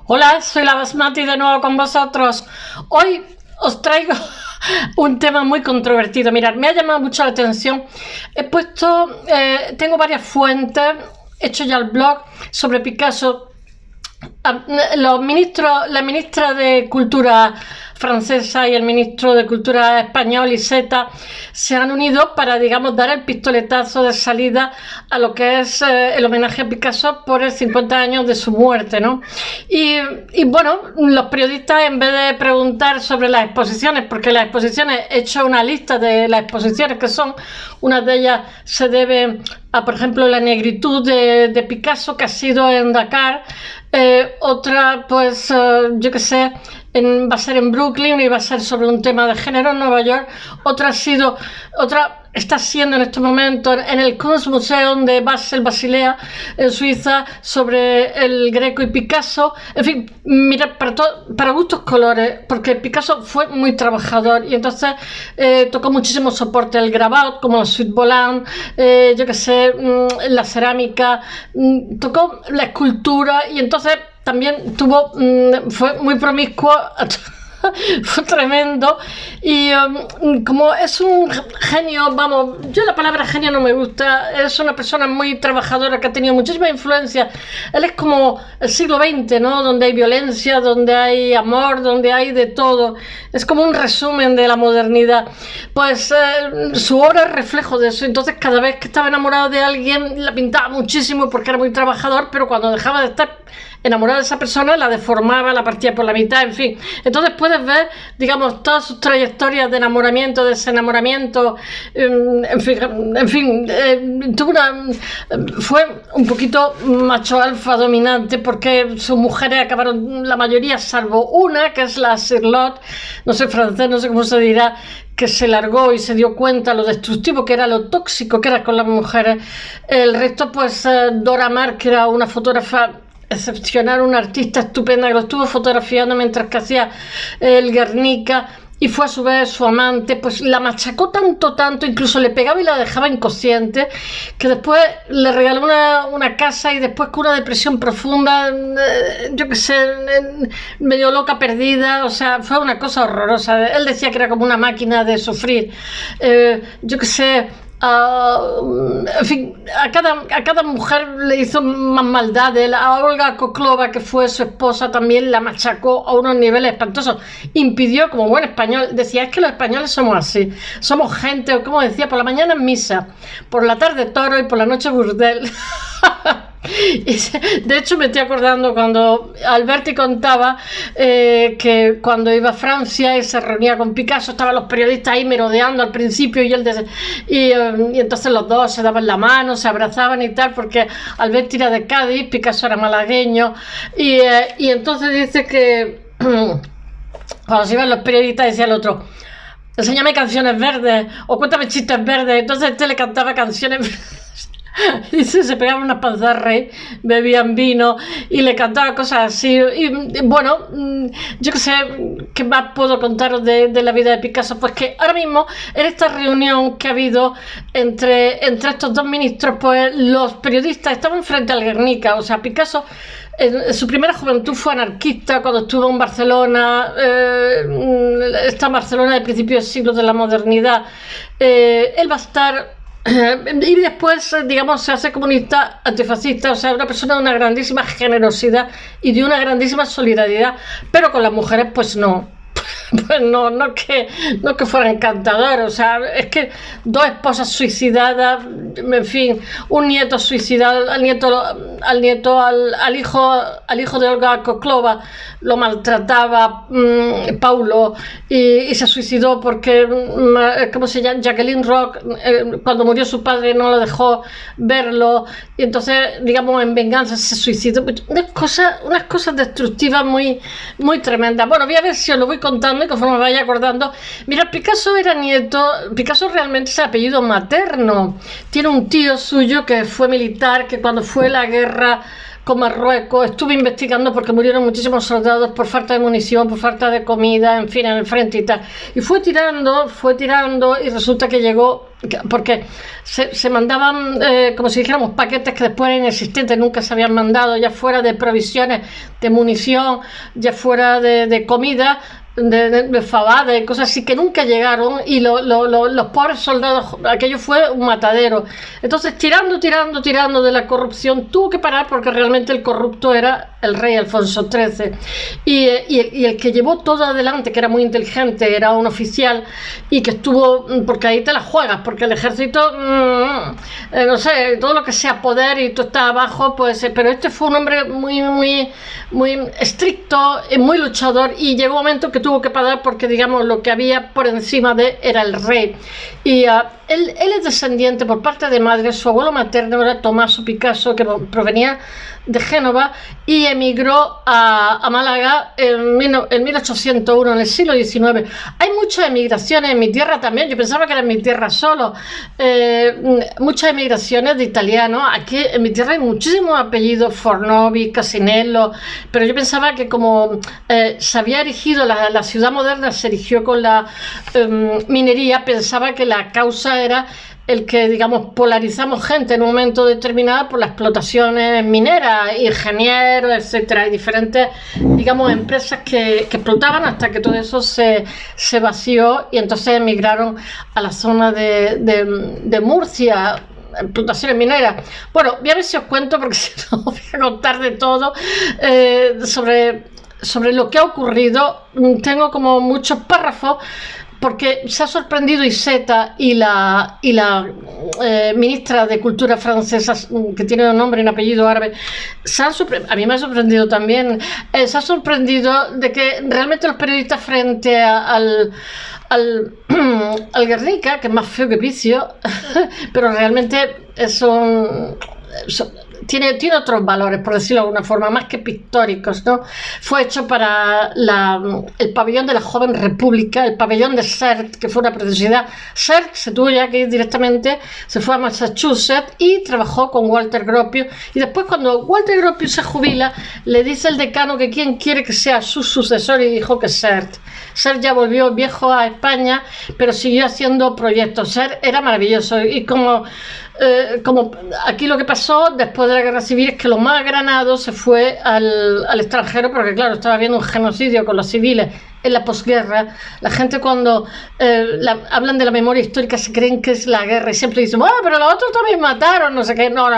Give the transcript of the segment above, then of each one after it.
Hola, soy la Basmati de nuevo con vosotros. Hoy os traigo un tema muy controvertido. Mirad, me ha llamado mucho la atención. Tengo varias fuentes, he hecho ya el blog sobre Picasso. La ministra de Cultura francesa y el ministro de Cultura español, Iceta, se han unido para, digamos, dar el pistoletazo de salida a lo que es el homenaje a Picasso por el 50 años de su muerte, ¿no? Y bueno, los periodistas, en vez de preguntar sobre las exposiciones, porque las exposiciones, he hecho una lista de las exposiciones que son, una de ellas se debe a, por ejemplo, la negritud de Picasso, que ha sido en Dakar. Otra, pues, yo qué sé, va a ser en Brooklyn y va a ser sobre un tema de género en Nueva York. Otra está siendo en este momento en el Kunstmuseum de Basel, Basilea, en Suiza, sobre el Greco y Picasso. En fin, mira, para gustos colores, porque Picasso fue muy trabajador y entonces tocó muchísimo soporte, el grabado, como el Suite Volant, yo qué sé, la cerámica, tocó la escultura y entonces también fue muy promiscuo. Fue tremendo y como es un genio, vamos, yo la palabra genio no me gusta, es una persona muy trabajadora que ha tenido muchísima influencia. Él es como el siglo XX, ¿no? Donde hay violencia, donde hay amor, donde hay de todo, es como un resumen de la modernidad. Pues su obra es reflejo de eso. Entonces cada vez que estaba enamorado de alguien la pintaba muchísimo porque era muy trabajador, pero cuando dejaba de estar enamorada de esa persona la deformaba, la partía por la mitad, en fin. Entonces puedes ver, digamos, todas sus trayectorias de enamoramiento, desenamoramiento, en fin, fue un poquito macho alfa dominante, porque sus mujeres acabaron, la mayoría, salvo una, que es la Charlotte, no sé francés, no sé cómo se dirá, que se largó y se dio cuenta lo destructivo que era, lo tóxico que era con las mujeres. El resto, pues, Dora Maar, que era una fotógrafa excepcional, una artista estupenda que lo estuvo fotografiando mientras que hacía el Guernica y fue a su vez su amante, pues la machacó tanto, incluso le pegaba y la dejaba inconsciente, que después le regaló una casa y después con una depresión profunda, yo qué sé, medio loca, perdida, o sea, fue una cosa horrorosa. Él decía que era como una máquina de sufrir, yo qué sé. En fin, a cada mujer le hizo más maldades. A Olga Koklova, que fue su esposa, también la machacó a unos niveles espantosos. Impidió, como buen español, decía, es que los españoles somos así, somos gente, o como decía, por la mañana misa, por la tarde toro y por la noche burdel. De hecho, me estoy acordando cuando Alberti contaba que cuando iba a Francia y se reunía con Picasso, estaban los periodistas ahí merodeando al principio y entonces los dos se daban la mano, se abrazaban y tal, porque Alberti era de Cádiz, Picasso era malagueño, y entonces dice que cuando se iban los periodistas decía el otro, enséñame canciones verdes o cuéntame chistes verdes. Entonces este le cantaba canciones verdes. Y se pegaban unas panzarras, bebían vino y le cantaba cosas así. Y bueno, yo qué sé, ¿qué más puedo contaros de la vida de Picasso? Pues que ahora mismo, en esta reunión que ha habido entre estos dos ministros, pues los periodistas estaban frente al Guernica. O sea, Picasso en su primera juventud fue anarquista cuando estuvo en Barcelona, esta Barcelona de principios del siglo de la modernidad. Él va a estar... y después, digamos, se hace comunista antifascista, o sea, una persona de una grandísima generosidad y de una grandísima solidaridad, pero con las mujeres pues no. Pues no que fuera encantador, o sea, es que dos esposas suicidadas, en fin, un nieto suicidado, al hijo de Olga Koklova lo maltrataba Paulo y se suicidó porque, ¿cómo se llama? Jacqueline Roch, cuando murió su padre no lo dejó verlo y entonces, digamos, en venganza se suicidó. Unas cosas destructivas muy tremendas. Bueno, voy a ver si os lo voy contando y conforme me vaya acordando. Mira, Picasso era nieto, Picasso realmente es apellido materno. Tiene un tío suyo que fue militar, que cuando fue la guerra con Marruecos, estuve investigando porque murieron muchísimos soldados por falta de munición, por falta de comida, en fin, en el frente y tal. Y fue tirando y resulta que llegó, porque se mandaban, como si dijéramos, paquetes que después eran inexistentes, nunca se habían mandado, ya fuera de provisiones, de munición, ya fuera de comida, de fabada y cosas así que nunca llegaron, y los pobres soldados, aquello fue un matadero. Entonces tirando de la corrupción, tuvo que parar porque realmente el corrupto era el rey Alfonso XIII, y el que llevó todo adelante, que era muy inteligente, era un oficial, y que estuvo, porque ahí te la juegas, porque el ejército, no sé, todo lo que sea poder y tú estás abajo, pues, pero este fue un hombre muy estricto, muy luchador, y llegó un momento que tuvo que parar porque, digamos, lo que había por encima de era el rey. Y él es descendiente por parte de madre, su abuelo materno era Tommaso Picasso, que provenía de Génova y emigró a Málaga en 1801, en el siglo XIX. Hay muchas emigraciones en mi tierra también, yo pensaba que era en mi tierra solo, muchas emigraciones de italianos. Aquí en mi tierra hay muchísimos apellidos, Fornovi, Casinello, pero yo pensaba que como se había erigido, la ciudad moderna se erigió con la minería, pensaba que la causa era el que, digamos, polarizamos gente en un momento determinado por las explotaciones mineras, ingenieros, etcétera, y diferentes, digamos, empresas que explotaban hasta que todo eso se vació, y entonces emigraron a la zona de Murcia, explotaciones mineras. Bueno, voy a ver si os cuento, porque si no voy a contar de todo, sobre lo que ha ocurrido. Tengo como muchos párrafos, porque se ha sorprendido Iceta y la ministra de Cultura francesa, que tiene un nombre y un apellido árabe, a mí me ha sorprendido también, se ha sorprendido de que realmente los periodistas frente al Guernica, que es más feo que vicio, pero realmente tiene otros valores, por decirlo de alguna forma, más que pictóricos, ¿no? Fue hecho para el pabellón de la Joven República, el pabellón de Sert, que fue una preciosidad. Sert se tuvo ya que ir directamente, se fue a Massachusetts y trabajó con Walter Gropius, y después, cuando Walter Gropius se jubila, le dice el decano que quién quiere que sea su sucesor, y dijo que Sert. Sert ya volvió viejo a España, pero siguió haciendo proyectos. Sert era maravilloso, y como aquí lo que pasó después de la guerra civil es que lo más granado se fue al extranjero, porque claro, estaba habiendo un genocidio con los civiles en la posguerra. La gente, cuando hablan de la memoria histórica, se creen que es la guerra y siempre dicen, bueno, pero los otros también mataron, no sé qué. No,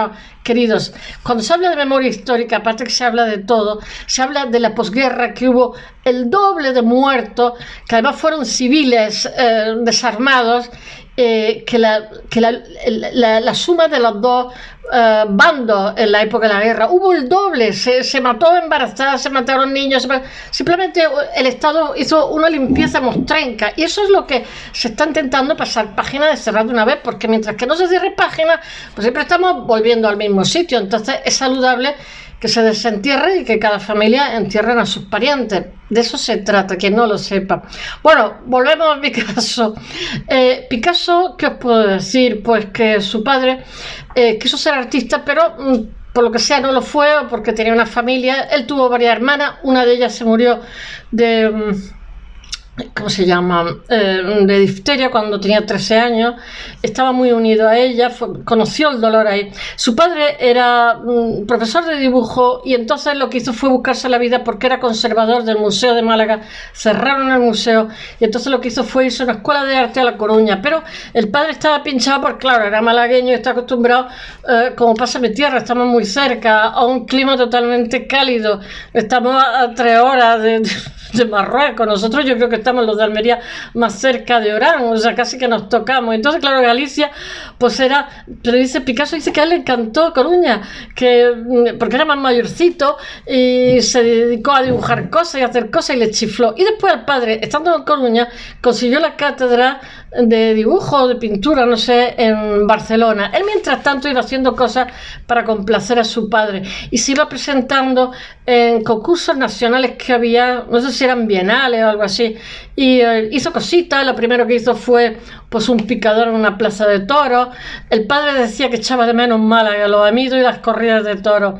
queridos, cuando se habla de memoria histórica, aparte que se habla de todo, se habla de la posguerra, que hubo el doble de muertos, que además fueron civiles desarmados, que la suma de los dos bandos en la época de la guerra, hubo el doble, se mató embarazadas, se mataron niños, simplemente el Estado hizo una limpieza mostrenca, y eso es lo que se está intentando pasar página, de cerrar de una vez, porque mientras que no se cierre página, pues siempre estamos volviendo al mismo sitio. Entonces es saludable que se desentierre y que cada familia entierren a sus parientes. De eso se trata, quien no lo sepa. Bueno, volvemos a Picasso. Picasso, ¿qué os puedo decir? Pues que su padre quiso ser artista, pero por lo que sea no lo fue, o porque tenía una familia. Él tuvo varias hermanas, una de ellas se murió de... ¿cómo se llama? De difteria cuando tenía 13 años. Estaba muy unido a ella, conoció el dolor ahí. Su padre era profesor de dibujo, y entonces lo que hizo fue buscarse la vida porque era conservador del Museo de Málaga. Cerraron el museo, y entonces lo que hizo fue irse a una escuela de arte a La Coruña. Pero el padre estaba pinchado porque, claro, era malagueño y está acostumbrado, como pasa en mi tierra, estamos muy cerca, a un clima totalmente cálido. Estamos a 3 horas de Marruecos. Nosotros, yo creo que estamos los de Almería más cerca de Orán, o sea, casi que nos tocamos. Entonces, claro, Galicia, pues era, pero dice Picasso, dice que a él le encantó Coruña, porque era más mayorcito y se dedicó a dibujar cosas y a hacer cosas, y le chifló. Y después el padre, estando en Coruña, consiguió la cátedra de dibujo, de pintura, no sé, en Barcelona. Él, mientras tanto, iba haciendo cosas para complacer a su padre, y se iba presentando en concursos nacionales que había, no sé si eran bienales o algo así, y hizo cositas. Lo primero que hizo fue pues un picador en una plaza de toros. El padre decía que echaba de menos Málaga, los amidos y las corridas de toros.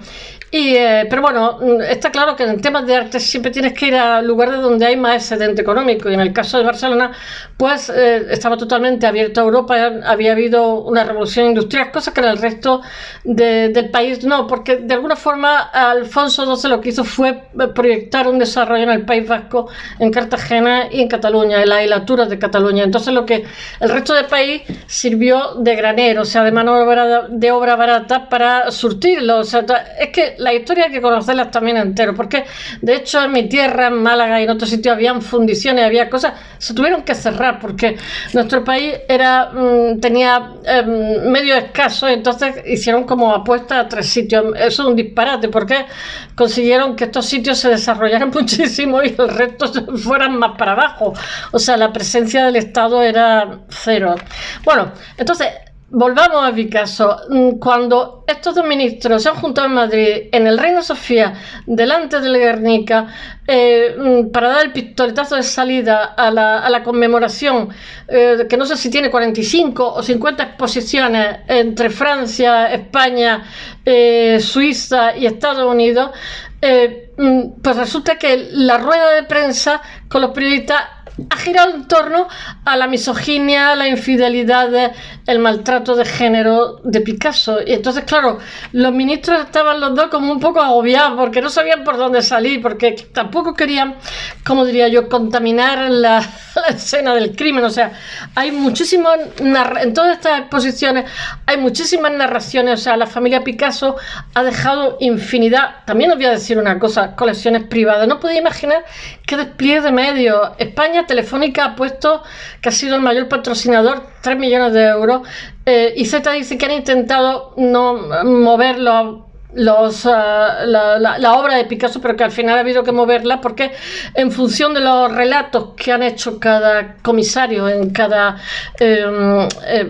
Pero bueno, está claro que en temas de arte siempre tienes que ir a lugares donde hay más excedente económico, y en el caso de Barcelona pues estaba totalmente abierto a Europa, había habido una revolución industrial, cosa que en el resto del país no, porque de alguna forma Alfonso XII lo que hizo fue proyectar un desarrollo en el País Vasco, en Cartagena y en Cataluña, en las hilaturas de Cataluña. Entonces lo que el resto del país sirvió de granero, o sea, de mano de obra barata para surtirlo. O sea, es que la historia hay que conocerlas también entero, porque de hecho en mi tierra, en Málaga y en otros sitios, habían fundiciones, había cosas, se tuvieron que cerrar porque nuestro país tenía medios escasos, entonces hicieron como apuesta a 3 sitios. Eso es un disparate, porque consiguieron que estos sitios se desarrollaran muchísimo y el resto fueran más para abajo. O sea, la presencia del Estado era cero. Bueno, entonces volvamos a Picasso. Cuando estos 2 ministros se han juntado en Madrid, en el Reina Sofía, delante del Guernica, para dar el pistoletazo de salida a la conmemoración, que no sé si tiene 45 o 50 exposiciones entre Francia, España, Suiza y Estados Unidos, pues resulta que la rueda de prensa con los periodistas ha girado en torno a la misoginia, la infidelidad, el maltrato de género de Picasso. Y entonces, claro, los ministros estaban los dos como un poco agobiados porque no sabían por dónde salir, porque tampoco querían, como diría yo, contaminar la escena del crimen. O sea, hay muchísimas en todas estas exposiciones hay muchísimas narraciones. O sea, la familia Picasso ha dejado infinidad. También os voy a decir una cosa, colecciones privadas. No podéis imaginar qué despliegue de medios. España, Telefónica ha puesto, que ha sido el mayor patrocinador, 3 millones de euros, y Z dice que han intentado no mover la obra de Picasso, pero que al final ha habido que moverla porque en función de los relatos que han hecho cada comisario en cada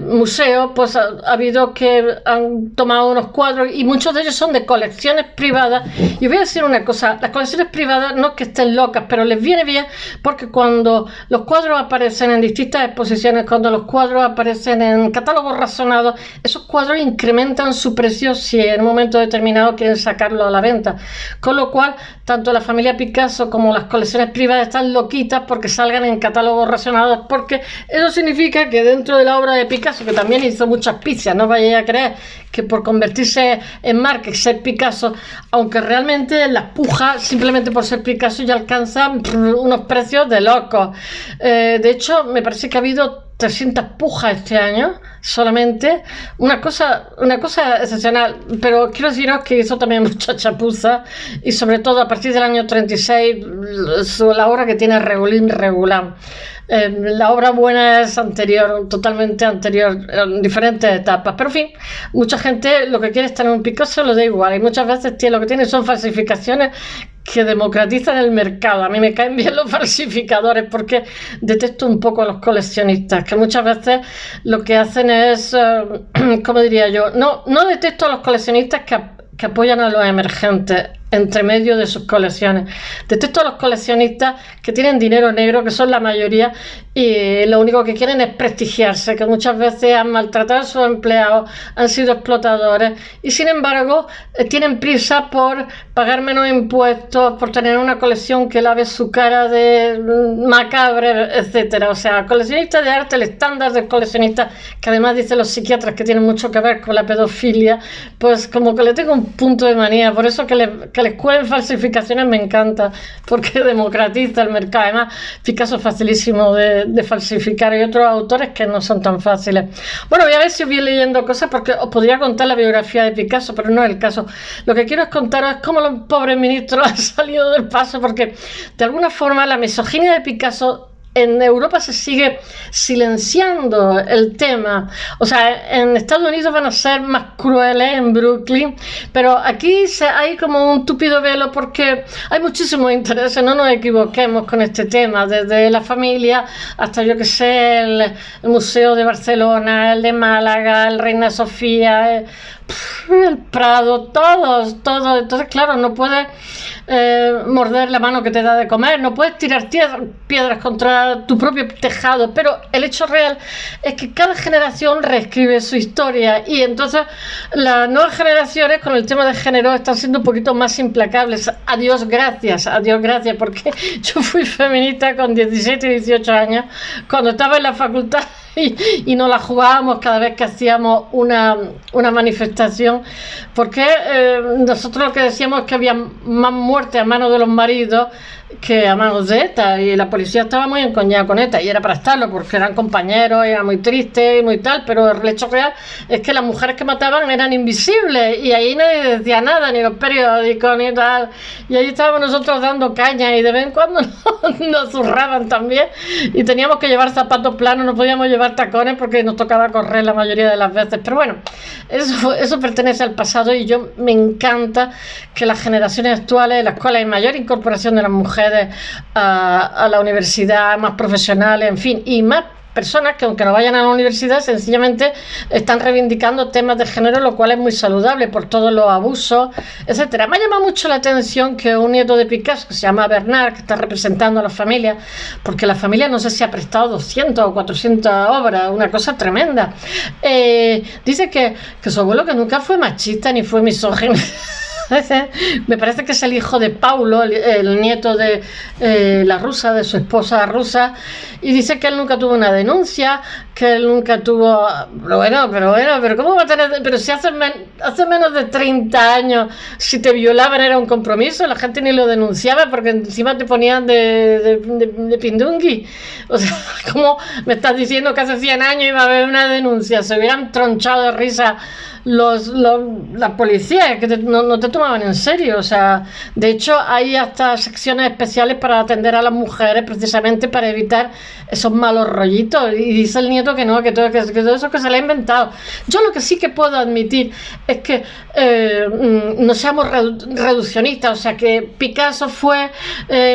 museo, pues ha habido que han tomado unos cuadros y muchos de ellos son de colecciones privadas. Y os voy a decir una cosa, las colecciones privadas no es que estén locas, pero les viene bien, porque cuando los cuadros aparecen en distintas exposiciones, cuando los cuadros aparecen en catálogos razonados, esos cuadros incrementan su precio si en un momento determinado quieren sacarlo a la venta, con lo cual tanto la familia Picasso como las colecciones privadas están loquitas porque salgan en catálogos racionados, porque eso significa que dentro de la obra de Picasso, que también hizo muchas picias, no vayáis a creer que por convertirse en marca y ser Picasso, aunque realmente las pujas simplemente por ser Picasso ya alcanzan unos precios de locos. De hecho, me parece que ha habido 300 pujas este año solamente, una cosa excepcional. Pero quiero deciros que hizo también mucha chapuza, y sobre todo a partir del año 36 la obra que tiene regular. La obra buena es anterior, totalmente anterior, en diferentes etapas. Pero en fin, mucha gente lo que quiere es tener un Picasso, lo da igual, y muchas veces lo que tiene son falsificaciones que democratizan el mercado. A mí me caen bien los falsificadores porque detesto un poco a los coleccionistas, que muchas veces lo que hacen es, ¿cómo diría yo? No detesto a los coleccionistas que apoyan a los emergentes entre medio de sus colecciones. Detesto a los coleccionistas que tienen dinero negro, que son la mayoría, y lo único que quieren es prestigiarse, que muchas veces han maltratado a sus empleados, han sido explotadores, y sin embargo tienen prisa por pagar menos impuestos, por tener una colección que lave su cara de macabre, etcétera. O sea, coleccionistas de arte, el estándar del coleccionista, que además dicen los psiquiatras que tiene mucho que ver con la pedofilia, pues como que le tengo un punto de manía. Por eso que les cuelen falsificaciones me encanta, porque democratiza el mercado. Además, Picasso es facilísimo de falsificar, y otros autores que no son tan fáciles. Bueno, voy a ver si os voy leyendo cosas, porque os podría contar la biografía de Picasso, pero no es el caso. Lo que quiero es contaros cómo los pobres ministros han salido del paso, porque de alguna forma la misoginia de Picasso en Europa se sigue silenciando el tema. O sea, en Estados Unidos van a ser más crueles, en Brooklyn, pero aquí hay como un túpido velo porque hay muchísimos intereses. No nos equivoquemos con este tema, desde la familia hasta, yo que sé, el Museo de Barcelona, el de Málaga, el Reina Sofía, el Prado, todos. Entonces, claro, no puede morder la mano que te da de comer, no puedes tirar piedras contra tu propio tejado, pero el hecho real es que cada generación reescribe su historia y entonces las nuevas generaciones con el tema de género están siendo un poquito más implacables. A Dios gracias, porque yo fui feminista con 17 y 18 años cuando estaba en la facultad y nos la jugábamos cada vez que hacíamos una manifestación, porque nosotros lo que decíamos es que había más muertes a manos de los maridos que a manos de ETA, y la policía estaba muy encoñada con ETA, y era para estarlo porque eran compañeros, era muy triste y muy tal, pero el hecho real es que las mujeres que mataban eran invisibles y ahí nadie decía nada, ni los periódicos ni tal, y ahí estábamos nosotros dando caña y de vez en cuando nos zurraban también y teníamos que llevar zapatos planos, no podíamos llevar tacones porque nos tocaba correr la mayoría de las veces, pero bueno, eso pertenece al pasado, y yo me encanta que las generaciones actuales, en las cuales hay mayor incorporación de las mujeres a la universidad, más profesionales, en fin, y más personas que aunque no vayan a la universidad sencillamente están reivindicando temas de género, lo cual es muy saludable por todos los abusos, etcétera. Me ha llamado mucho la atención que un nieto de Picasso, que se llama Bernard, que está representando a la familia, porque la familia no sé si ha prestado 200 o 400 obras, una cosa tremenda, dice que su abuelo, que nunca fue machista ni fue misógino, me parece que es el hijo de Paulo, el nieto de la rusa, de su esposa rusa, y dice que él nunca tuvo una denuncia, que él nunca tuvo... pero ¿cómo va a tener...? Pero si hace menos de 30 años, si te violaban era un compromiso, la gente ni lo denunciaba porque encima te ponían de pindungui. O sea, ¿cómo me estás diciendo que hace 100 años iba a haber una denuncia? Se hubieran tronchado de risa la policía, que no te tomaban en serio. O sea, de hecho hay hasta secciones especiales para atender a las mujeres precisamente para evitar esos malos rollitos, y dice el nieto que no, que todo eso que se le ha inventado. Yo lo que sí que puedo admitir es que no seamos reduccionistas, o sea, que Picasso fue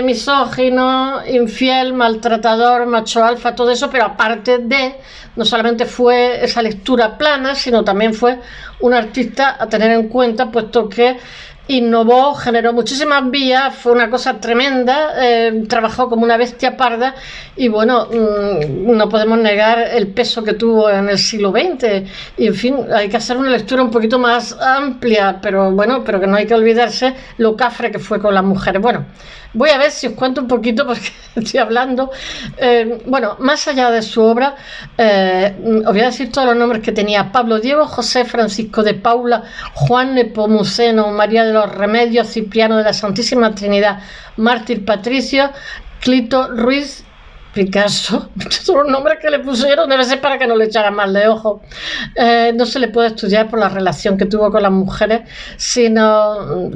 misógino, infiel, maltratador, macho alfa, todo eso, pero aparte de, no solamente fue esa lectura plana, sino también fue un artista a tener en cuenta, puesto que innovó, generó muchísimas vías, fue una cosa tremenda, trabajó como una bestia parda, y bueno, no podemos negar el peso que tuvo en el siglo XX, y en fin, hay que hacer una lectura un poquito más amplia, pero bueno, pero que no hay que olvidarse lo cafre que fue con las mujeres. Bueno, voy a ver si os cuento un poquito porque estoy hablando. Bueno, más allá de su obra, os voy a decir todos los nombres que tenía: Pablo Diego, José Francisco de Paula, Juan Nepomuceno, María de los Remedios, Cipriano de la Santísima Trinidad, Mártir Patricio, Clito Ruiz, Picasso. Todos los nombres que le pusieron debe ser para que no le echaran mal de ojo. No se le puede estudiar por la relación que tuvo con las mujeres, sino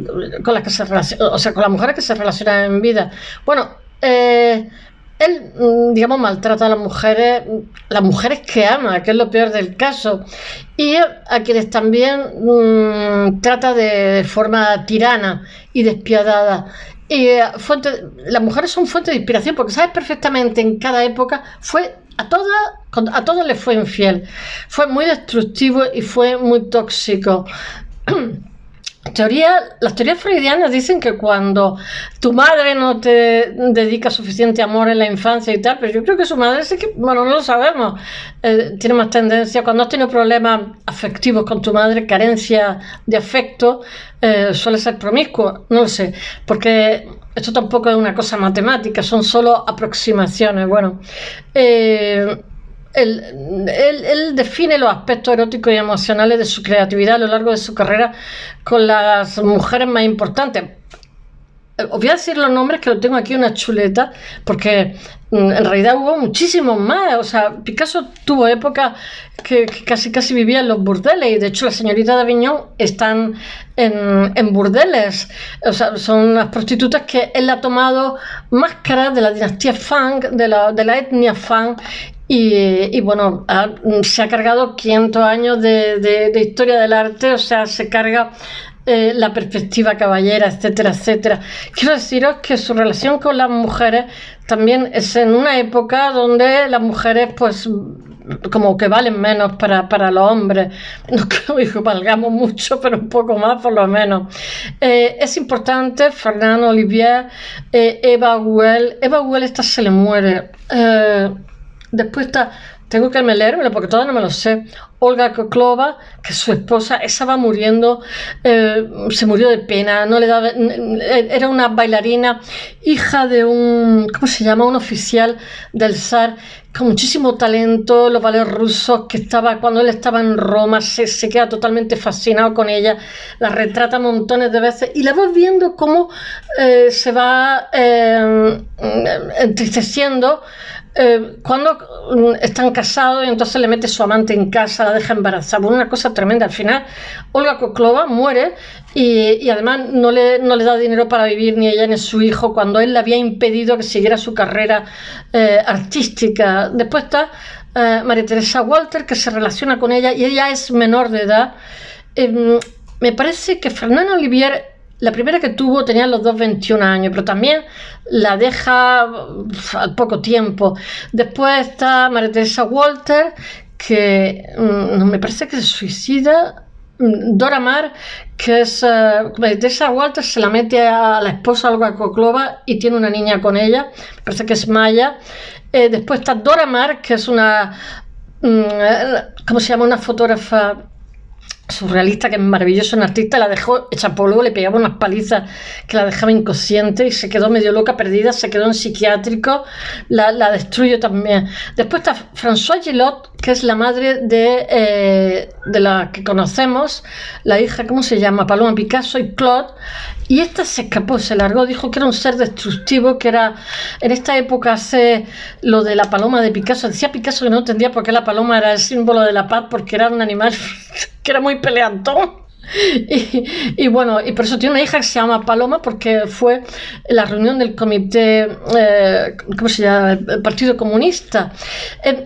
con las que se relaciona, o sea, con las mujeres que se relacionan en vida. Bueno, él, digamos, maltrata a las mujeres que ama, que es lo peor del caso, y a quienes también trata de forma tirana y despiadada. Y las mujeres son fuente de inspiración, porque sabes perfectamente en cada época a todas les fue infiel, fue muy destructivo y fue muy tóxico. Las teorías freudianas dicen que cuando tu madre no te dedica suficiente amor en la infancia y tal, pero yo creo que su madre sí que, bueno, no lo sabemos, tiene más tendencia, cuando has tenido problemas afectivos con tu madre, carencia de afecto, suele ser promiscuo, no lo sé, porque esto tampoco es una cosa matemática, son solo aproximaciones. Bueno, él define los aspectos eróticos y emocionales de su creatividad a lo largo de su carrera con las mujeres más importantes. Os voy a decir los nombres, que lo tengo aquí una chuleta, porque en realidad hubo muchísimos más. O sea, Picasso tuvo épocas que casi vivía en los burdeles, y de hecho las señoritas de Aviñón están en burdeles. O sea, son las prostitutas que él ha tomado máscaras de la dinastía Fang, de la etnia Fang. Y bueno, se ha cargado 500 años de historia del arte, o sea, se carga la perspectiva caballera, etcétera, etcétera. Quiero deciros que su relación con las mujeres también es en una época donde las mujeres pues como que valen menos para los hombres. No creo que valgamos mucho, pero un poco más por lo menos. Es importante, Fernand Olivier, Eva Guel. Eva Guel, esta se le muere. Después está, tengo que leérmelo porque todavía no me lo sé. Olga Koklova, que es su esposa, esa va muriendo, se murió de pena, no le daba, era una bailarina, hija de un, ¿cómo se llama? Un oficial del zar, con muchísimo talento, los ballets rusos, que estaba, cuando él estaba en Roma, se queda totalmente fascinado con ella, la retrata montones de veces, y la vas viendo cómo se va entristeciendo, cuando están casados y entonces le mete su amante en casa, la deja embarazada, una cosa tremenda. Al final Olga Koklova muere y además no le da dinero para vivir ni ella ni su hijo, cuando él le había impedido que siguiera su carrera artística. Después está María Teresa Walter, que se relaciona con ella y ella es menor de edad. Me parece que Fernand Olivier, la primera que tuvo, tenía los dos 21 años, pero también la deja al poco tiempo. Después está María Teresa Walter, que me parece que se suicida. Dora Maar, que es María Teresa Walter, se la mete a la esposa Olga Koklova y tiene una niña con ella, me parece que es Maya. Después está Dora Maar, que es una, ¿cómo se llama? Una fotógrafa surrealista, que es maravillosa, una artista, la dejó hecha polvo, le pegaba unas palizas que la dejaba inconsciente y se quedó medio loca, perdida, se quedó en psiquiátrico, la destruyó también. Después está Françoise Gillot, que es la madre de la que conocemos, la hija, ¿cómo se llama? Paloma Picasso y Claude, y esta se escapó, se largó, dijo que era un ser destructivo, que era, en esta época hace lo de la paloma de Picasso, decía Picasso que no entendía por qué la paloma era el símbolo de la paz, porque era un animal que era muy peleantón. Y bueno, y por eso tiene una hija que se llama Paloma, porque fue la reunión del comité, ¿cómo se llama? El Partido Comunista.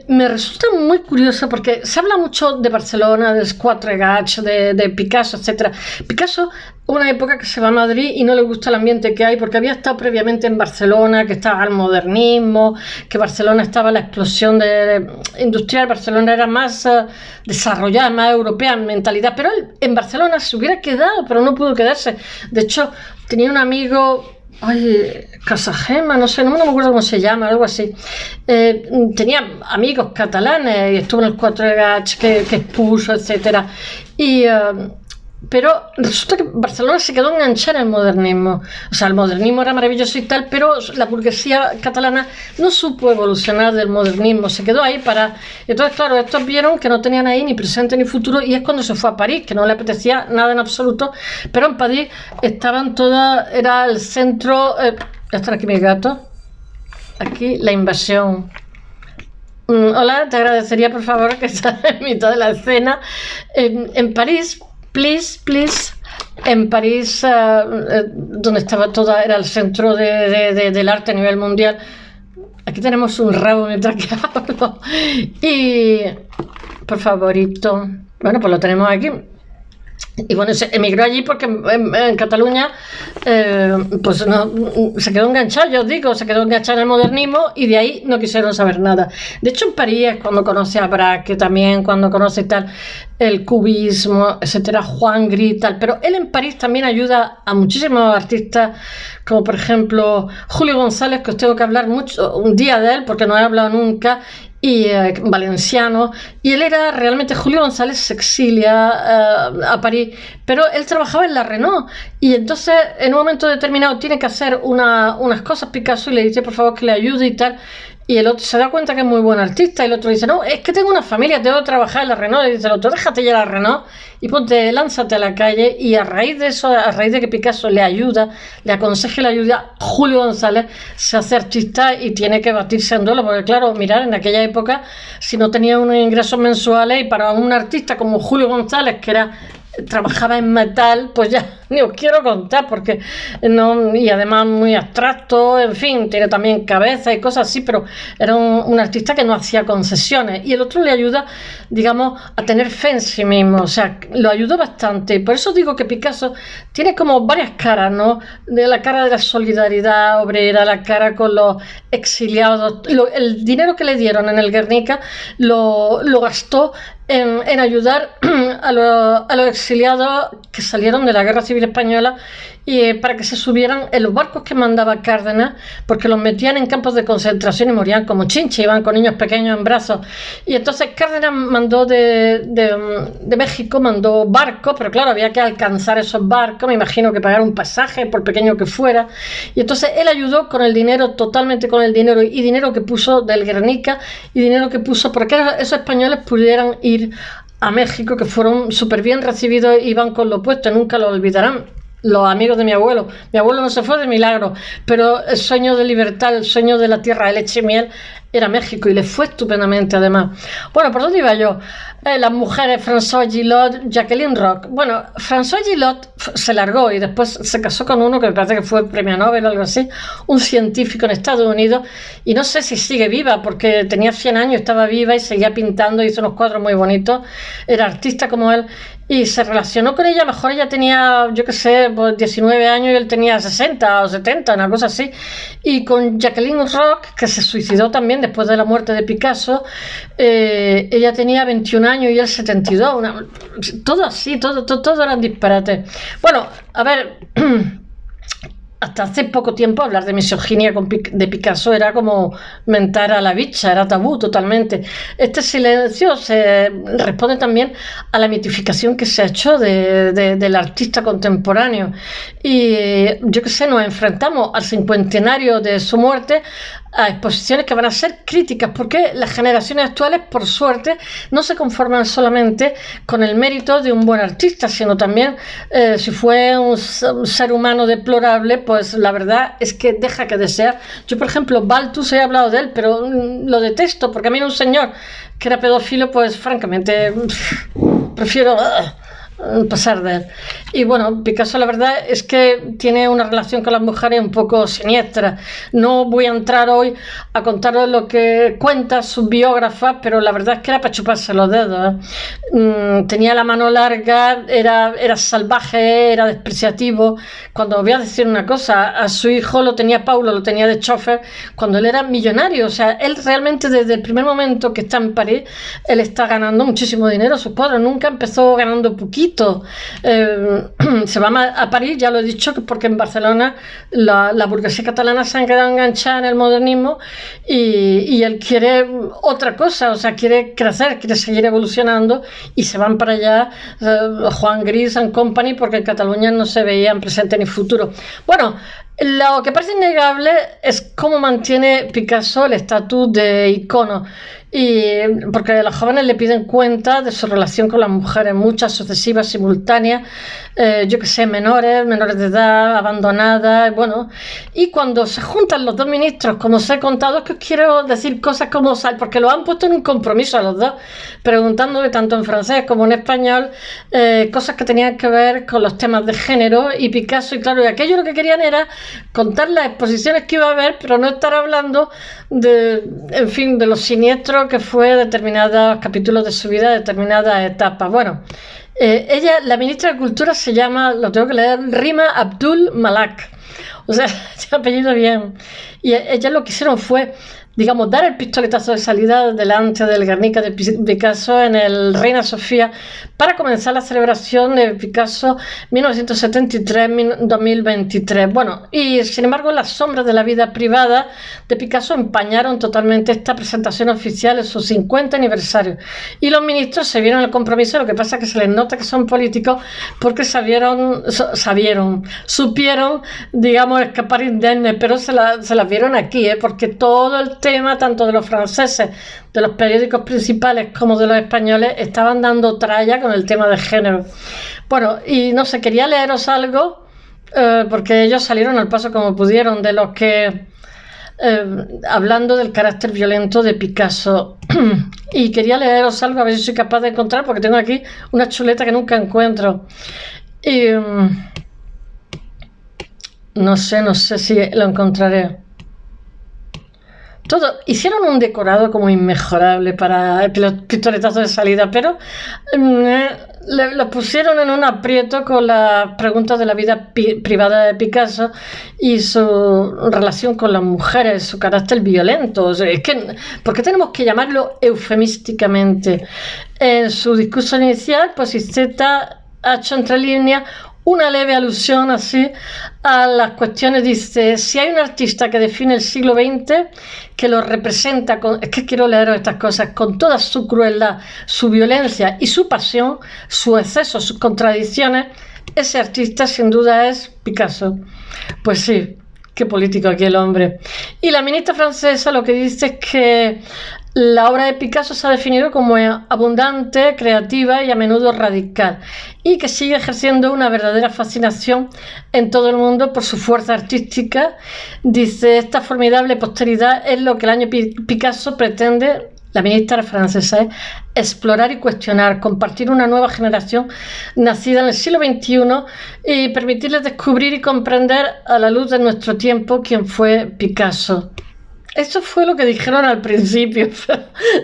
Me resulta muy curioso porque se habla mucho de Barcelona, del Quatre Gats, de Picasso, etc. Picasso, una época que se va a Madrid y no le gusta el ambiente que hay, porque había estado previamente en Barcelona, que estaba el modernismo, que Barcelona estaba en la explosión industrial, Barcelona era más desarrollada, más europea en mentalidad, pero él en Barcelona se hubiera quedado, pero no pudo quedarse. De hecho, tenía un amigo, Casagema, no sé, no me acuerdo cómo se llama, algo así. Tenía amigos catalanes y estuvo en el Quatre Gats que expuso, etcétera. Pero resulta que Barcelona se quedó enganchada en el modernismo. O sea, el modernismo era maravilloso y tal, pero la burguesía catalana no supo evolucionar del modernismo, se quedó ahí para... Entonces, claro, estos vieron que no tenían ahí ni presente ni futuro, y es cuando se fue a París, que no le apetecía nada en absoluto, pero en París estaban todas... Era el centro... ya están aquí mis gatos. Aquí, la invasión. Hola, te agradecería, por favor, que estás en mitad de la escena. En París... Please. En París, donde estaba toda, era el centro del arte a nivel mundial. Aquí tenemos un rabo mientras que hablo. Y, por favorito, bueno, pues lo tenemos aquí. Y bueno, se emigró allí porque en Cataluña pues no, se quedó enganchado, yo os digo, se quedó enganchado en el modernismo y de ahí no quisieron saber nada. De hecho, en París es cuando conoce a Braque también, cuando conoce tal el cubismo, etcétera, Juan Gris, tal. Pero él en París también ayuda a muchísimos artistas, como por ejemplo Julio González, que os tengo que hablar mucho un día de él porque no he hablado nunca, y valenciano, y él era realmente, Julio González se exilia a París, pero él trabajaba en la Renault, y entonces en un momento determinado tiene que hacer unas cosas Picasso y le dice por favor que le ayude y tal, y el otro se da cuenta que es muy buen artista, y el otro dice, no, es que tengo una familia, tengo que trabajar en la Renault, y dice el otro, déjate ya la Renault y ponte, lánzate a la calle. Y a raíz de eso, a raíz de que Picasso le ayuda, le aconseje la ayuda, Julio González se hace artista y tiene que batirse en duelo, porque claro, mirar, en aquella época, si no tenía unos ingresos mensuales, y para un artista como Julio González, que era trabajaba en metal, pues ya ni os quiero contar, porque no, y además muy abstracto, en fin, tiene también cabeza y cosas así, pero era un artista que no hacía concesiones, y el otro le ayuda, digamos, a tener fe en sí mismo, o sea, lo ayudó bastante. Por eso digo que Picasso tiene como varias caras, ¿no? De la cara de la solidaridad obrera, la cara con los exiliados, el dinero que le dieron en el Guernica lo gastó en ayudar a los exiliados que salieron de la Guerra Civil Española, y para que se subieran en los barcos que mandaba Cárdenas, porque los metían en campos de concentración y morían como chinches, iban con niños pequeños en brazos. Y entonces Cárdenas mandó de México, mandó barcos, pero claro, había que alcanzar esos barcos, me imagino que pagar un pasaje, por pequeño que fuera. Y entonces él ayudó con el dinero, totalmente con el dinero, y dinero que puso del Guernica, y dinero que puso porque esos españoles pudieran ir a México, que fueron súper bien recibidos, iban con lo puesto, nunca lo olvidarán los amigos de mi abuelo. Mi abuelo no se fue de milagro, pero el sueño de libertad, el sueño de la tierra de leche y miel era México, y le fue estupendamente además. Bueno, ¿por dónde iba yo? Las mujeres, François Gillot, Jacqueline Roch. Bueno, François Gillot se largó y después se casó con uno que me parece que fue premio Nobel o algo así, un científico en Estados Unidos, y no sé si sigue viva, porque tenía 100 años, estaba viva y seguía pintando, hizo unos cuadros muy bonitos, era artista como él, y se relacionó con ella. Mejor ella tenía, yo qué sé, pues 19 años y él tenía 60 o 70, una cosa así. Y con Jacqueline Roch, que se suicidó también después de la muerte de Picasso, ella tenía 21 años y él 72. Todo así, todo eran disparates. Bueno, a ver... Hasta hace poco tiempo hablar de misoginia de Picasso era como mentar a la bicha, era tabú totalmente. Este silencio se responde también a la mitificación que se ha hecho del artista contemporáneo. Y yo qué sé, nos enfrentamos al cincuentenario de su muerte a exposiciones que van a ser críticas, porque las generaciones actuales, por suerte, no se conforman solamente con el mérito de un buen artista, sino también si fue un ser humano deplorable, pues la verdad es que deja que desear. Yo, por ejemplo, Balthus, he hablado de él, pero lo detesto, porque a mí un señor que era pedófilo, pues francamente prefiero pasar de él. Y bueno, Picasso la verdad es que tiene una relación con las mujeres un poco siniestra. No voy a entrar hoy a contaros lo que cuenta su biógrafa, pero la verdad es que era para chuparse los dedos, ¿eh? Tenía la mano larga, era salvaje, era despreciativo. Cuando voy a decir una cosa, a su hijo Paulo lo tenía de chofer cuando él era millonario. O sea, él realmente desde el primer momento que está en París, él está ganando muchísimo dinero. Sus cuadros nunca empezó ganando poquito. Se va a París, ya lo he dicho, porque en Barcelona la burguesía catalana se han quedado enganchada en el modernismo, y él quiere otra cosa, o sea, quiere crecer, quiere seguir evolucionando, y se van para allá Juan Gris and Company, porque en Cataluña no se veían presente ni futuro. Bueno, lo que parece innegable es cómo mantiene Picasso el estatus de icono, y porque los jóvenes le piden cuenta de su relación con las mujeres, muchas, sucesivas, simultáneas, yo que sé, menores de edad, abandonadas, bueno. Y cuando se juntan los dos ministros, como os he contado, es que os quiero decir cosas como, porque lo han puesto en un compromiso a los dos, preguntándole tanto en francés como en español cosas que tenían que ver con los temas de género y Picasso, y claro, y aquello lo que querían era contar las exposiciones que iba a haber, pero no estar hablando en fin, de los siniestros que fue determinados capítulos de su vida, determinadas etapas. Bueno, ella, la ministra de Cultura, se llama, lo tengo que leer, Rima Abdul Malak. O sea, ese apellido bien. Y ella lo que hicieron fue, digamos, dar el pistoletazo de salida delante del Guernica de Picasso en el Reina Sofía para comenzar la celebración de Picasso 1973-2023. Bueno, y sin embargo las sombras de la vida privada de Picasso empañaron totalmente esta presentación oficial en su 50 aniversario. Y los ministros se vieron el compromiso, lo que pasa es que se les nota que son políticos porque supieron, digamos, escapar indemnes, pero se las vieron aquí, porque todo el tema, tanto de los franceses, de los periódicos principales como de los españoles, estaban dando tralla con el tema de género. Bueno, y no sé, quería leeros algo, porque ellos salieron al paso como pudieron, de los que hablando del carácter violento de Picasso. Y quería leeros algo, a ver si soy capaz de encontrar, porque tengo aquí una chuleta que nunca encuentro. Y no sé si lo encontraré. Todo, hicieron un decorado como inmejorable para el pistoletazo de salida, pero lo pusieron en un aprieto con las preguntas de la vida privada de Picasso y su relación con las mujeres, su carácter violento. O sea, es que, ¿por qué tenemos que llamarlo eufemísticamente? En su discurso inicial, pues Iceta ha hecho entre líneas una leve alusión así a las cuestiones. Dice: si hay un artista que define el siglo XX, que lo representa es que quiero leeros estas cosas, con toda su crueldad, su violencia y su pasión, sus excesos, sus contradicciones, ese artista sin duda es Picasso. Pues sí, qué político aquí el hombre. Y la ministra francesa lo que dice es que la obra de Picasso se ha definido como abundante, creativa y a menudo radical, y que sigue ejerciendo una verdadera fascinación en todo el mundo por su fuerza artística. Dice: esta formidable posteridad es lo que el año Picasso pretende, la ministra francesa, explorar y cuestionar, compartir una nueva generación nacida en el siglo XXI y permitirles descubrir y comprender a la luz de nuestro tiempo quién fue Picasso. Eso fue lo que dijeron al principio.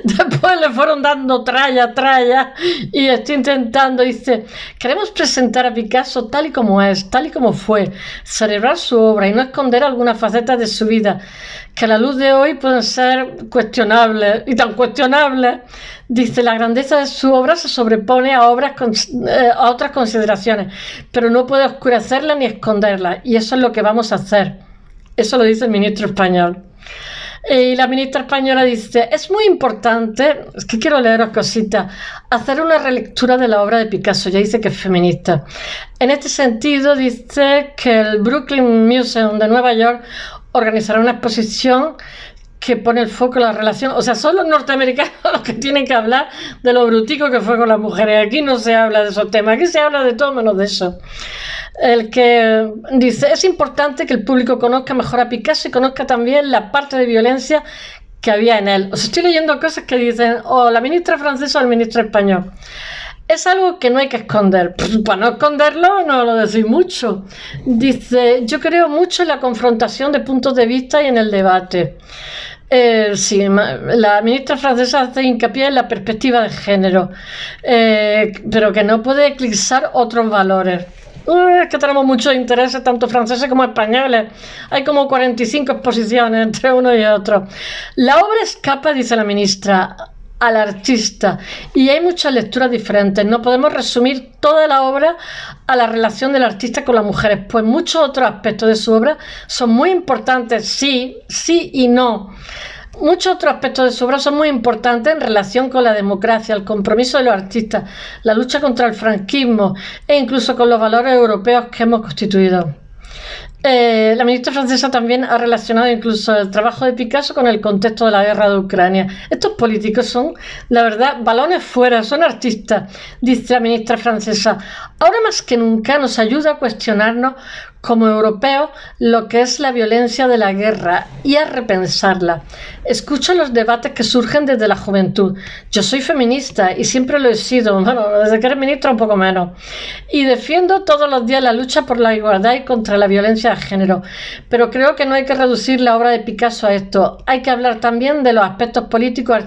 Después le fueron dando tralla, y estoy intentando, dice: queremos presentar a Picasso tal y como es, tal y como fue, celebrar su obra y no esconder algunas facetas de su vida que a la luz de hoy pueden ser cuestionables, y tan cuestionables. Dice: la grandeza de su obra se sobrepone a a otras consideraciones, pero no puede oscurecerla ni esconderla, y eso es lo que vamos a hacer. Eso lo dice el ministro español. Y la ministra española dice: es muy importante, es que quiero leeros cositas, hacer una relectura de la obra de Picasso. Ya dice que es feminista. En este sentido, dice que el Brooklyn Museum de Nueva York organizará una exposición que pone el foco en la relación. O sea, son los norteamericanos los que tienen que hablar de lo brutico que fue con las mujeres. Aquí no se habla de esos temas, aquí se habla de todo menos de eso. El que dice: es importante que el público conozca mejor a Picasso y conozca también la parte de violencia que había en él. Os estoy leyendo cosas que dicen o la ministra francesa o el ministro español. Es algo que no hay que esconder. Para no esconderlo, no lo decís mucho. Dice: yo creo mucho en la confrontación de puntos de vista y en el debate. Sí, la ministra francesa hace hincapié en la perspectiva de género, pero que no puede eclipsar otros valores. Es que tenemos muchos intereses, tanto franceses como españoles. Hay como 45 exposiciones entre uno y otro. La obra escapa, dice la ministra, al artista, y hay muchas lecturas diferentes. No podemos resumir toda la obra a la relación del artista con las mujeres, pues muchos otros aspectos de su obra son muy importantes, sí y no. Muchos otros aspectos de su obra son muy importantes en relación con la democracia, el compromiso de los artistas, la lucha contra el franquismo e incluso con los valores europeos que hemos constituido. La ministra francesa también ha relacionado incluso el trabajo de Picasso con el contexto de la guerra de Ucrania. Estos políticos son, la verdad, balones fuera, son artistas, dice la ministra francesa. Ahora más que nunca nos ayuda a cuestionarnos como europeos lo que es la violencia de la guerra y a repensarla. Escucho los debates que surgen desde la juventud. Yo soy feminista y siempre lo he sido, bueno, desde que eres ministra un poco menos, y defiendo todos los días la lucha por la igualdad y contra la violencia de género, pero creo que no hay que reducir la obra de Picasso a esto. Hay que hablar también de los aspectos políticos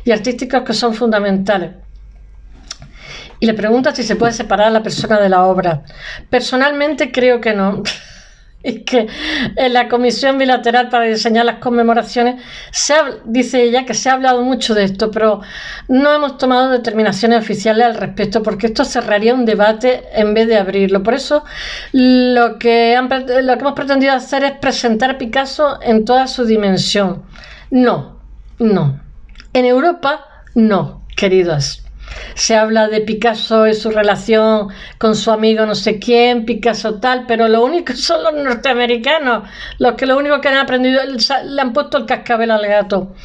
y artísticos que son fundamentales. Y le pregunta si se puede separar a la persona de la obra. Personalmente creo que no. Es que en la comisión bilateral para diseñar las conmemoraciones dice ella que se ha hablado mucho de esto, pero no hemos tomado determinaciones oficiales al respecto, porque esto cerraría un debate en vez de abrirlo. Por eso lo que hemos pretendido hacer es presentar a Picasso en toda su dimensión. No. En Europa, no, queridos. Se habla de Picasso y su relación con su amigo no sé quién, Picasso tal, pero lo único son los norteamericanos, los que lo único que han aprendido, le han puesto el cascabel al gato.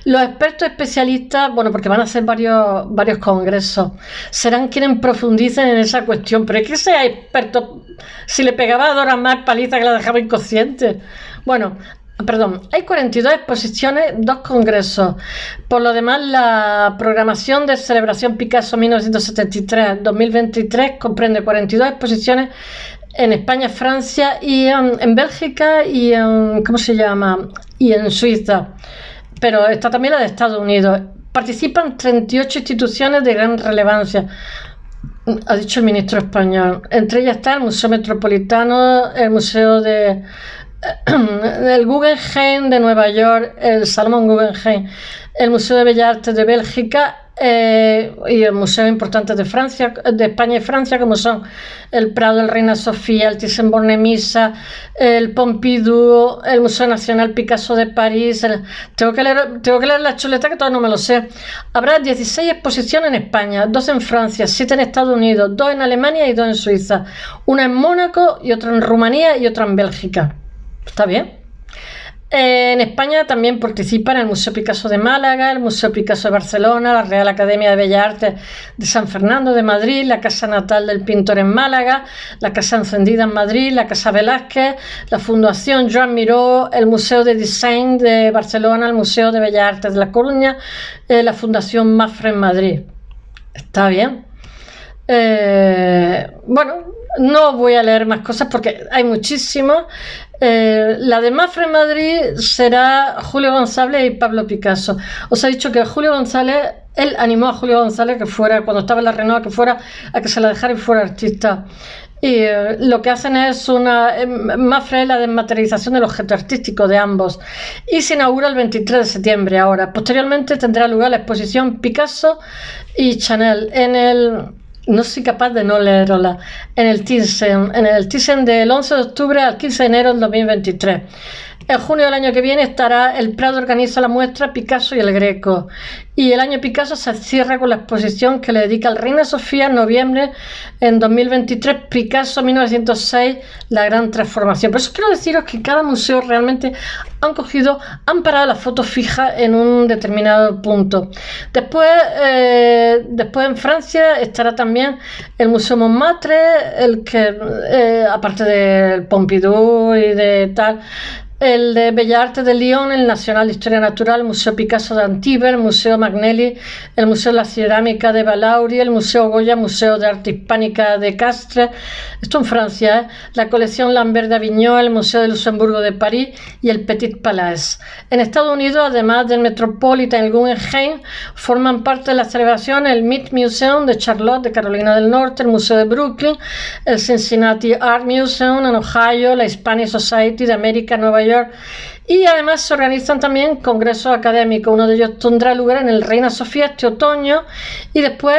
Los expertos especialistas, bueno, porque van a hacer varios congresos, serán quienes profundicen en esa cuestión, pero es que sea experto, si le pegaba a Dora más paliza que la dejaba inconsciente. Bueno, perdón, hay 42 exposiciones, 2 congresos. Por lo demás, la programación de Celebración Picasso 1973-2023 comprende 42 exposiciones en España, Francia y en Bélgica y en, ¿cómo se llama? Y en Suiza. Pero está también la de Estados Unidos. Participan 38 instituciones de gran relevancia, ha dicho el ministro español. Entre ellas está el Museo Metropolitano, el Museo del Guggenheim de Nueva York, el Salomón Guggenheim, el Museo de Bellas Artes de Bélgica y el Museo importante de Francia, de España y Francia, como son el Prado, el Reina Sofía, el Thyssen-Bornemisza, el Pompidou, el Museo Nacional Picasso de París. Tengo que leer la chuleta, que todavía no me lo sé. Habrá 16 exposiciones en España, 2 en Francia, 7 en Estados Unidos, 2 en Alemania y 2 en Suiza, una en Mónaco y otra en Rumanía y otra en Bélgica. ¿Está bien? En España también participan el Museo Picasso de Málaga, el Museo Picasso de Barcelona, la Real Academia de Bellas Artes de San Fernando de Madrid, la Casa Natal del Pintor en Málaga, la Casa Encendida en Madrid, la Casa Velázquez, la Fundación Joan Miró, el Museo de Design de Barcelona, el Museo de Bellas Artes de La Coruña, la Fundación Mafra en Madrid. ¿Está bien? Bueno, no voy a leer más cosas porque hay muchísimas. La de Mafra en Madrid será Julio González y Pablo Picasso. Os he dicho que Julio González, él animó a Julio González que fuera, cuando estaba en la Renoa, que fuera, a que se la dejara y fuera artista. Y lo que hacen es Mafra es la desmaterialización del objeto artístico de ambos, y se inaugura el 23 de septiembre ahora. Posteriormente tendrá lugar la exposición Picasso y Chanel en el... No soy capaz de no leerla. En el Thyssen del 11 de octubre al 15 de enero del 2023. En junio del año que viene estará el Prado, organiza la muestra Picasso y el Greco. Y el año Picasso se cierra con la exposición que le dedica al Reina Sofía en noviembre en 2023, Picasso 1906, la gran transformación. Por eso quiero deciros que cada museo realmente han parado la foto fija en un determinado punto. Después en Francia estará también el Museo Montmartre, el que aparte del Pompidou y de tal, el de Bellas Artes de Lyon, el Nacional de Historia Natural, el Museo Picasso de Antibes, el Museo Magnelli, el Museo de la Cerámica de Ballauri, el Museo Goya, Museo de Arte Hispánica de Castres, esto en Francia, la colección Lambert de Avignon, el Museo de Luxemburgo de París y el Petit Palais. En Estados Unidos, además del Metropolitan y el Guggenheim, forman parte de la celebración el Mead Museum de Charlotte, de Carolina del Norte, el Museo de Brooklyn, el Cincinnati Art Museum en Ohio, la Hispanic Society de América, Nueva York. Y además se organizan también congresos académicos. Uno de ellos tendrá lugar en el Reina Sofía este otoño, y después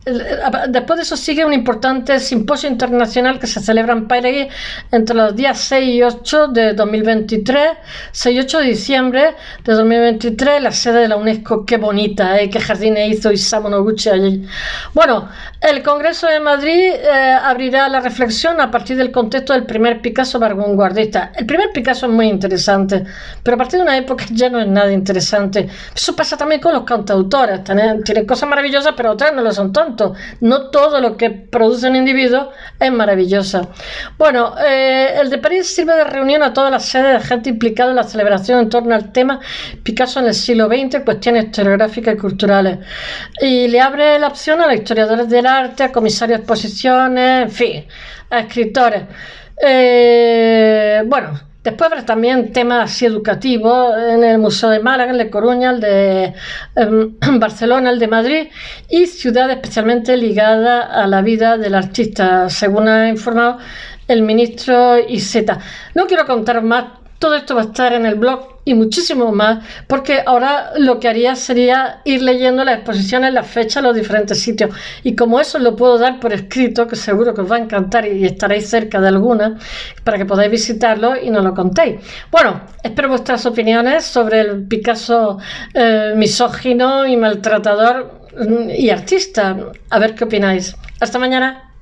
de eso sigue un importante simposio internacional que se celebra en París entre los días 6 y 8 de 2023, 6 y 8 de diciembre de 2023, la sede de la UNESCO. Qué bonita, qué jardines hizo Isamu Noguchi allí. Bueno, el Congreso de Madrid abrirá la reflexión a partir del contexto del primer Picasso vanguardista. El primer Picasso es muy interesante, pero a partir de una época ya no es nada interesante. Eso pasa también con los cantautores, tienen cosas maravillosas, pero otras no lo son tanto. No todo lo que produce un individuo es maravilloso. Bueno, el de París sirve de reunión a todas las sedes de gente implicada en la celebración en torno al tema Picasso en el siglo XX, cuestiones historiográficas y culturales. Y le abre la opción a los historiadores del arte, a comisarios de exposiciones, en fin, a escritores. Bueno, después habrá también temas así educativos en el Museo de Málaga, el de Coruña, el de Barcelona, el de Madrid, y ciudades especialmente ligadas a la vida del artista, según ha informado el ministro Iceta. No quiero contar más, todo esto va a estar en el blog y muchísimo más, porque ahora lo que haría sería ir leyendo las exposiciones, las fechas, los diferentes sitios, y como eso lo puedo dar por escrito, que seguro que os va a encantar y estaréis cerca de alguna para que podáis visitarlo y nos lo contéis. Bueno, espero vuestras opiniones sobre el Picasso misógino y maltratador y artista. A ver qué opináis. Hasta mañana.